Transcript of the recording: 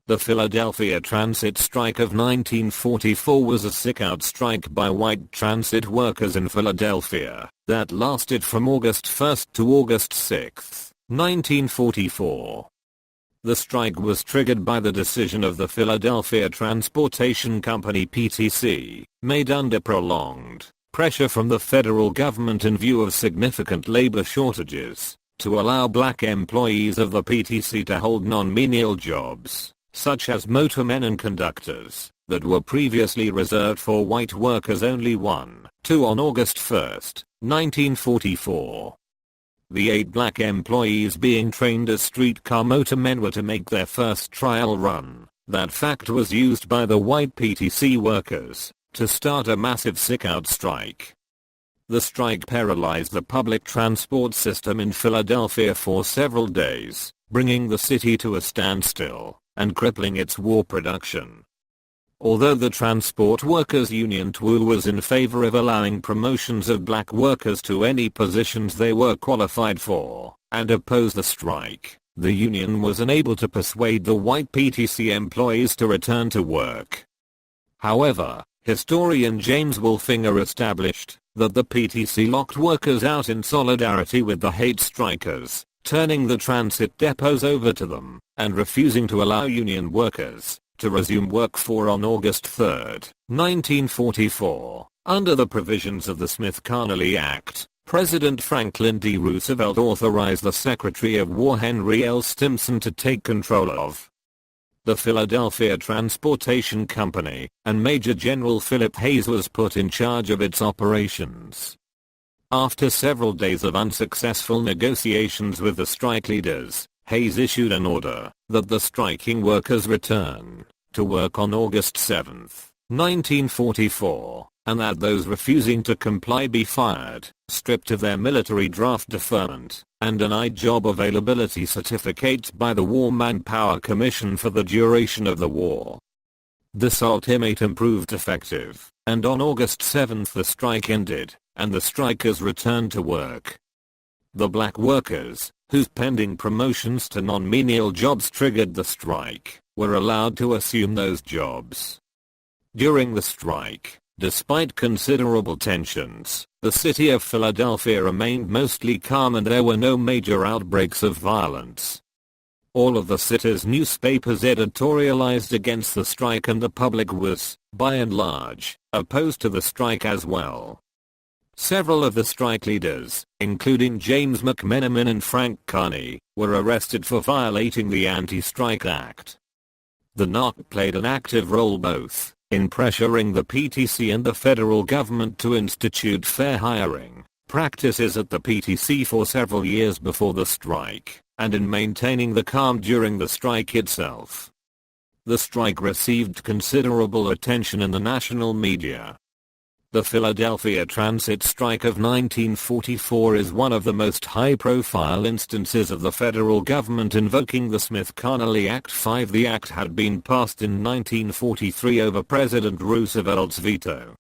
The Philadelphia Transit Strike of 1944 was a sickout strike by white transit workers in Philadelphia that lasted from August 1 to August 6, 1944. The strike was triggered by the decision of the Philadelphia Transportation Company (PTC), made under prolonged pressure from the federal government in view of significant labor shortages, to allow black employees of the PTC to hold non-menial jobs, such as motormen and conductors, that were previously reserved for white workers only. 2 On August 1, 1944. The 8 black employees being trained as streetcar motormen were to make their first trial run. That fact was used by the white PTC workers to start a massive sickout strike. The strike paralyzed the public transport system in Philadelphia for several days, bringing the city to a standstill and crippling its war production. Although the Transport Workers Union (TWU) was in favor of allowing promotions of black workers to any positions they were qualified for, and opposed the strike, the union was unable to persuade the white PTC employees to return to work. However, historian James Wolfinger established that the PTC locked workers out in solidarity with the hate strikers, turning the transit depots over to them, and refusing to allow union workers to resume work. On August 3, 1944, under the provisions of the Smith-Connolly Act, President Franklin D. Roosevelt authorized the Secretary of War Henry L. Stimson to take control of the Philadelphia Transportation Company, and Major General Philip Hayes was put in charge of its operations. After several days of unsuccessful negotiations with the strike leaders, Hayes issued an order that the striking workers return to work on August 7, 1944, and that those refusing to comply be fired, stripped of their military draft deferment, and denied job availability certificates by the War Manpower Commission for the duration of the war. This ultimatum proved effective, and on August 7 the strike ended, and the strikers returned to work. The black workers, whose pending promotions to non-menial jobs triggered the strike, were allowed to assume those jobs. During the strike, despite considerable tensions, the city of Philadelphia remained mostly calm and there were no major outbreaks of violence. All of the city's newspapers editorialized against the strike, and the public was, by and large, opposed to the strike as well. Several of the strike leaders, including James McMenamin and Frank Carney, were arrested for violating the Anti-Strike Act. The NARC played an active role both in pressuring the PTC and the federal government to institute fair hiring practices at the PTC for several years before the strike, and in maintaining the calm during the strike itself. The strike received considerable attention in the national media. The Philadelphia Transit Strike of 1944 is one of the most high-profile instances of the federal government invoking the Smith-Connolly Act. The act had been passed in 1943 over President Roosevelt's veto,